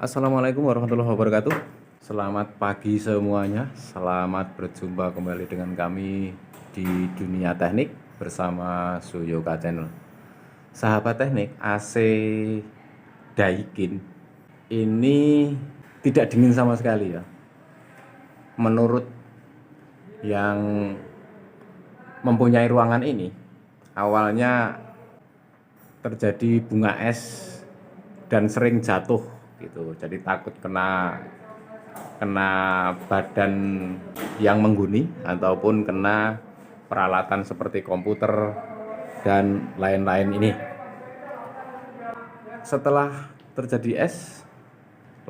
Assalamualaikum warahmatullahi wabarakatuh. Selamat pagi semuanya. Selamat berjumpa kembali dengan kami di dunia teknik bersama Suyoka Channel. Sahabat teknik, AC Daikin ini tidak dingin sama sekali ya. Menurut yang mempunyai ruangan ini, awalnya terjadi bunga es dan sering jatuh gitu. Jadi takut kena badan yang menghuni ataupun kena peralatan seperti komputer dan lain-lain ini. Setelah terjadi es,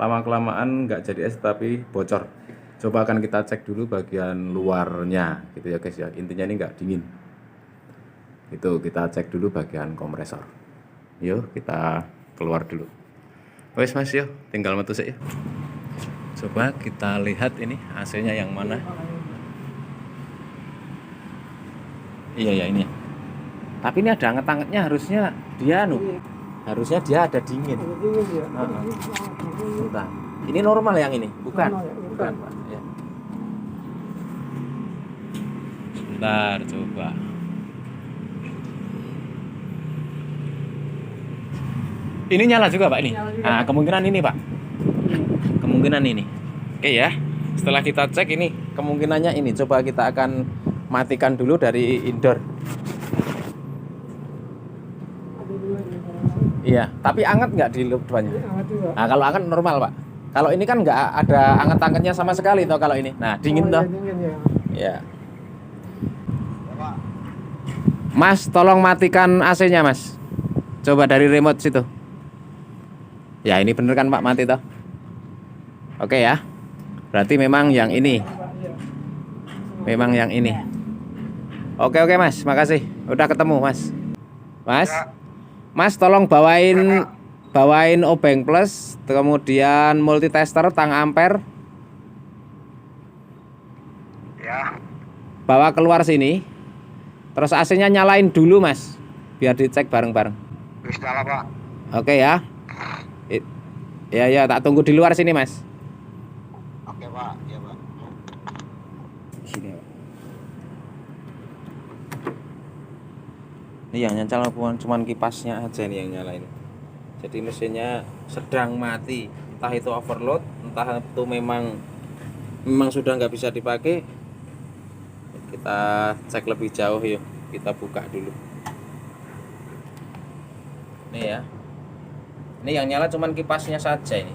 lama-kelamaan nggak jadi es tapi bocor. Coba akan kita cek dulu bagian luarnya gitu ya guys ya. Intinya ini nggak dingin. Itu kita cek dulu bagian kompresor. Yuk kita keluar dulu. Wes mas, yuk tinggal metu sih ya. Coba kita lihat ini AC-nya yang mana. Iya ya ini. Tapi ini ada anget-angetnya, harusnya dia harusnya dia ada dingin. Bentar. Ini normal yang ini, bukan? Bukan, Pak. Ya. Sebentar, coba. Ini nyala juga Pak ini. Nah, kemungkinan ini Pak. Kemungkinan ini. Oke ya. Setelah kita cek ini, kemungkinannya ini. Coba kita akan matikan dulu dari indoor. Iya, tapi anget nggak di depannya? Nah, kalau anget normal Pak. Kalau ini kan nggak ada anget-angetnya sama sekali toh kalau ini. Nah, dingin toh. Ya. Mas, tolong matikan AC-nya Mas. Coba dari remote situ. Ya ini bener kan Pak, mati toh. Oke ya. Berarti memang yang ini. Memang yang ini. Oke Mas, makasih. Udah ketemu Mas. Mas tolong bawain obeng plus, kemudian multitester tang ampere. Ya. Bawa keluar sini. Terus AC-nya nyalain dulu Mas, biar dicek bareng-bareng. Bisa lah Pak. Oke ya. Ya, tak tunggu di luar sini Mas. Oke Pak, ya Pak. Sini Pak. Ini yang nyala cuman kipasnya aja nih yang nyalain. Jadi mesinnya sedang mati. Entah itu overload, entah itu memang sudah nggak bisa dipakai. Kita cek lebih jauh yuk. Kita buka dulu. Nih ya. Ini yang nyala cuman kipasnya saja ini.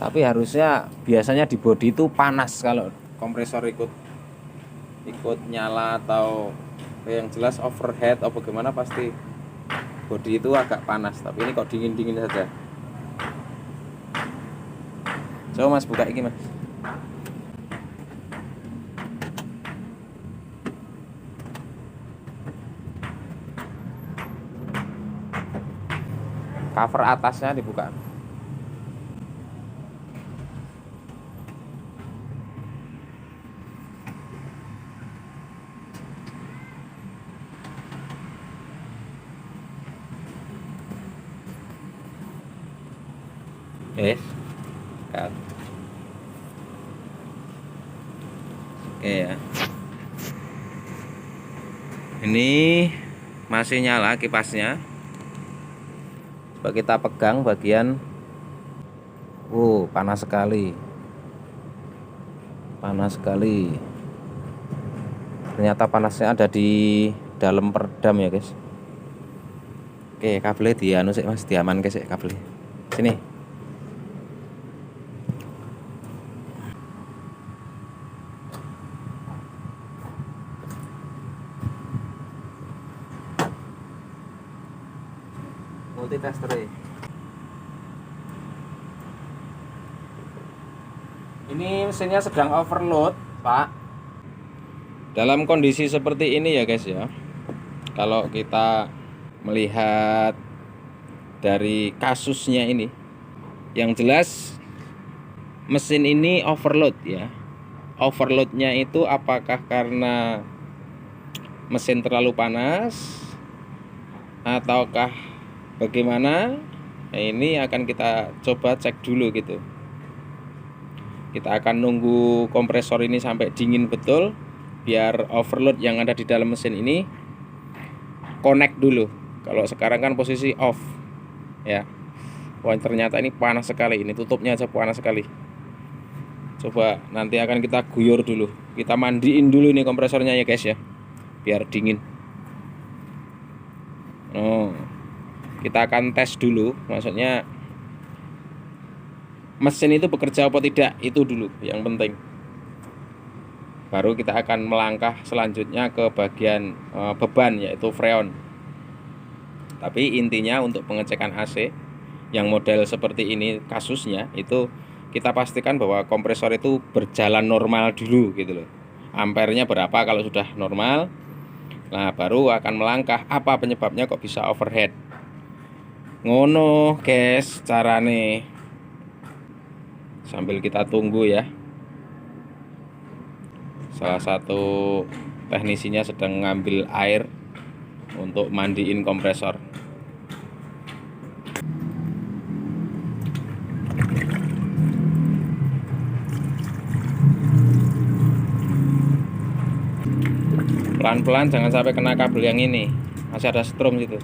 Tapi harusnya biasanya di bodi itu panas kalau kompresor ikut nyala atau yang jelas overhead atau bagaimana pasti bodi itu agak panas. Tapi ini kok dingin-dingin saja. Coba Mas buka ini Mas. Cover atasnya dibuka. Yes. Cut. Oke ya. Ini masih nyala kipasnya. Coba kita pegang bagian. Panas sekali. Panas sekali. Ternyata panasnya ada di dalam peredam ya guys. Oke, kabelnya dianu sih Mas, diaman guys kabelnya. Sini. Multitester. Ini mesinnya sedang overload, Pak. Dalam kondisi seperti ini ya guys ya. Kalau kita melihat dari kasusnya ini, yang jelas mesin ini overload ya. Overloadnya itu apakah karena mesin terlalu panas ataukah bagaimana. Nah, ini akan kita coba cek dulu gitu. Kita akan nunggu kompresor ini sampai dingin betul, biar overload yang ada di dalam mesin ini connect dulu. Kalau sekarang kan posisi off ya. Wah, ternyata ini panas sekali, ini tutupnya aja panas sekali. Coba nanti akan kita guyur dulu, kita mandiin dulu nih kompresornya ya guys ya, biar dingin. Kita akan tes dulu, maksudnya mesin itu bekerja apa tidak, itu dulu yang penting. Baru kita akan melangkah selanjutnya ke bagian beban, yaitu freon. Tapi intinya untuk pengecekan AC yang model seperti ini kasusnya, itu kita pastikan bahwa kompresor itu berjalan normal dulu gitu loh. Ampernya berapa kalau sudah normal. Nah, baru akan melangkah apa penyebabnya kok bisa overhead. Ngono guys carane. Sambil kita tunggu ya. Salah satu teknisinya sedang ngambil air untuk mandiin kompresor. Pelan-pelan, jangan sampai kena kabel yang ini, masih ada strom gitu.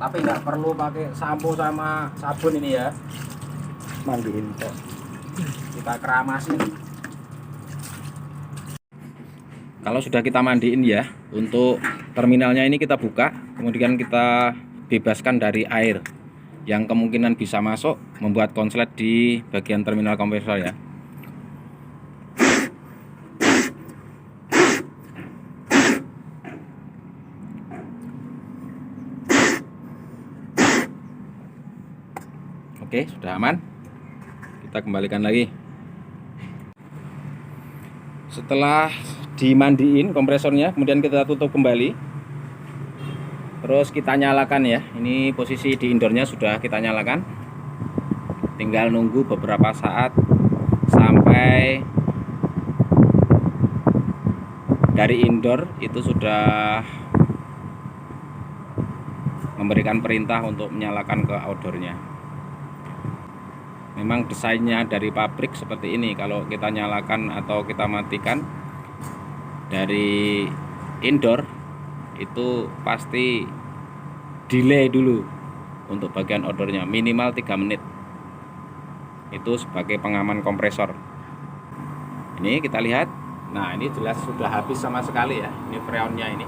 Tapi nggak perlu pakai sampo sama sabun ini ya, mandiin kok, kita keramasin. Kalau sudah kita mandiin ya, untuk terminalnya ini kita buka, kemudian kita bebaskan dari air yang kemungkinan bisa masuk membuat konslet di bagian terminal kompresor ya. Oke, sudah aman. Kita kembalikan lagi. Setelah dimandiin kompresornya, kemudian kita tutup kembali. Terus kita nyalakan ya. Ini posisi di indoornya sudah kita nyalakan. Tinggal nunggu beberapa saat sampai dari indoor itu sudah memberikan perintah untuk menyalakan ke outdoornya. Memang desainnya dari pabrik seperti ini. Kalau kita nyalakan atau kita matikan dari indoor itu pasti delay dulu untuk bagian outdoornya, minimal 3 menit. Itu sebagai pengaman kompresor. Ini kita lihat. Nah, ini jelas sudah habis sama sekali ya. Ini freonnya ini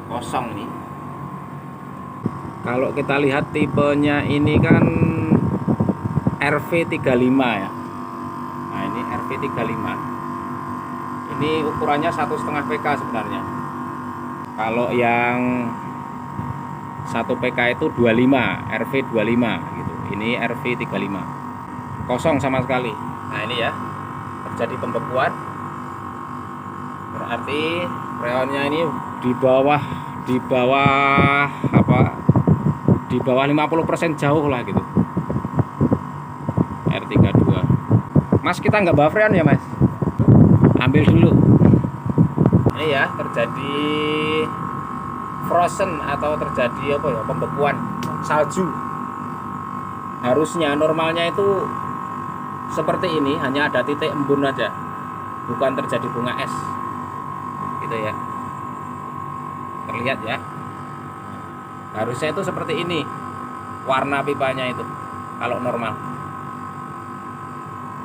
kosong nih. Kalau kita lihat tipenya ini kan RV35 ya. Nah, ini RV35. Ini ukurannya 1,5 PK sebenarnya. Kalau yang 1 PK itu 25, RV25 gitu. Ini RV35. Kosong sama sekali. Nah, ini ya. Terjadi pembekuan. Berarti freonnya ini di bawah apa? Di bawah 50% jauh lah gitu. R32. Mas, kita nggak bawa freon ya Mas? Ambil dulu. Ini ya, terjadi frozen atau terjadi apa ya, pembekuan salju. Harusnya normalnya itu seperti ini, hanya ada titik embun aja, bukan terjadi bunga es gitu ya. Terlihat ya, harusnya itu seperti ini warna pipanya itu kalau normal.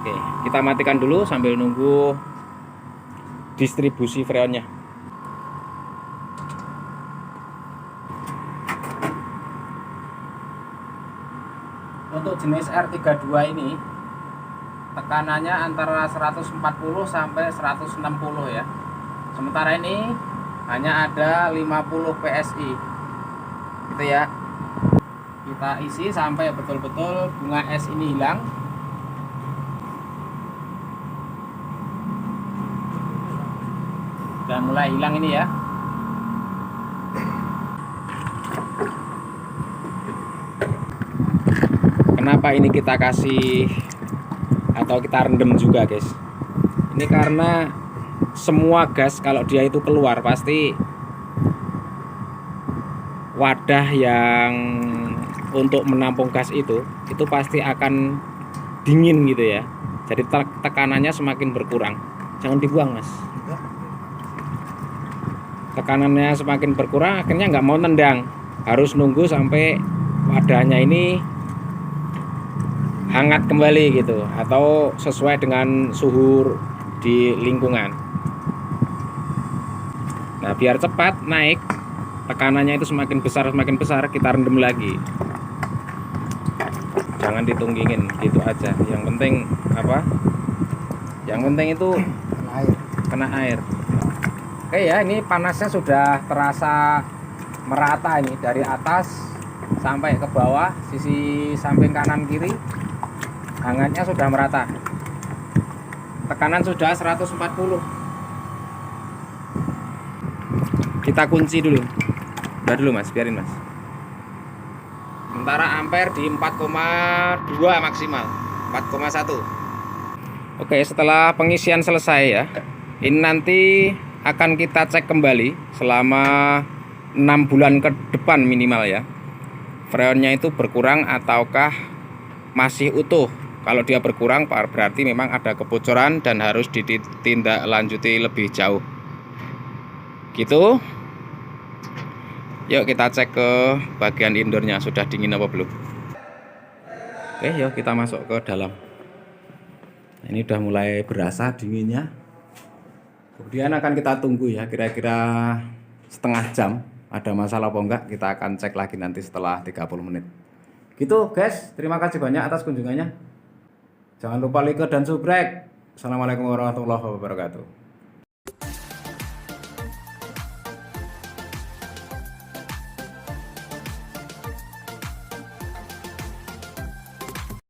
Oke, kita matikan dulu sambil nunggu distribusi freonnya. Untuk jenis R32 ini tekanannya antara 140 sampai 160 ya. Sementara ini hanya ada 50 PSI gitu ya. Kita isi sampai betul-betul bunga es ini hilang. Udah mulai hilang ini ya. kenapa ini kita kasih atau kita rendam juga guys, ini karena semua gas kalau dia itu keluar pasti wadah yang untuk menampung gas itu pasti akan dingin gitu ya. Jadi tekanannya semakin berkurang. Jangan dibuang mas. Tekanannya semakin berkurang, akhirnya nggak mau nendang, harus nunggu sampai wadahnya ini hangat kembali gitu, atau sesuai dengan suhu di lingkungan. Nah biar cepat naik, tekanannya itu semakin besar kita rendam lagi. Jangan ditunggingin gitu aja. Yang penting apa? Yang penting itu kena air. Oke ya, ini panasnya sudah terasa merata ini dari atas sampai ke bawah, sisi samping kanan kiri hangatnya sudah merata. Tekanan sudah 140. Kita kunci dulu. Udah dulu mas, biarin mas. Sementara ampere di 4,2 maksimal, 4,1. Oke, setelah pengisian selesai ya, ini nanti akan kita cek kembali selama 6 bulan ke depan minimal ya, freonnya itu berkurang ataukah masih utuh. Kalau dia berkurang berarti memang ada kebocoran dan harus ditindaklanjuti lebih jauh gitu. Yuk kita cek ke bagian indoornya, sudah dingin apa belum. Oke, yuk kita masuk ke dalam. Ini udah mulai berasa dinginnya. Kemudian akan kita tunggu ya, kira-kira setengah jam. Ada masalah apa enggak, kita akan cek lagi nanti setelah 30 menit. Gitu guys, terima kasih banyak atas kunjungannya. Jangan lupa like dan subscribe. Assalamualaikum warahmatullahi wabarakatuh.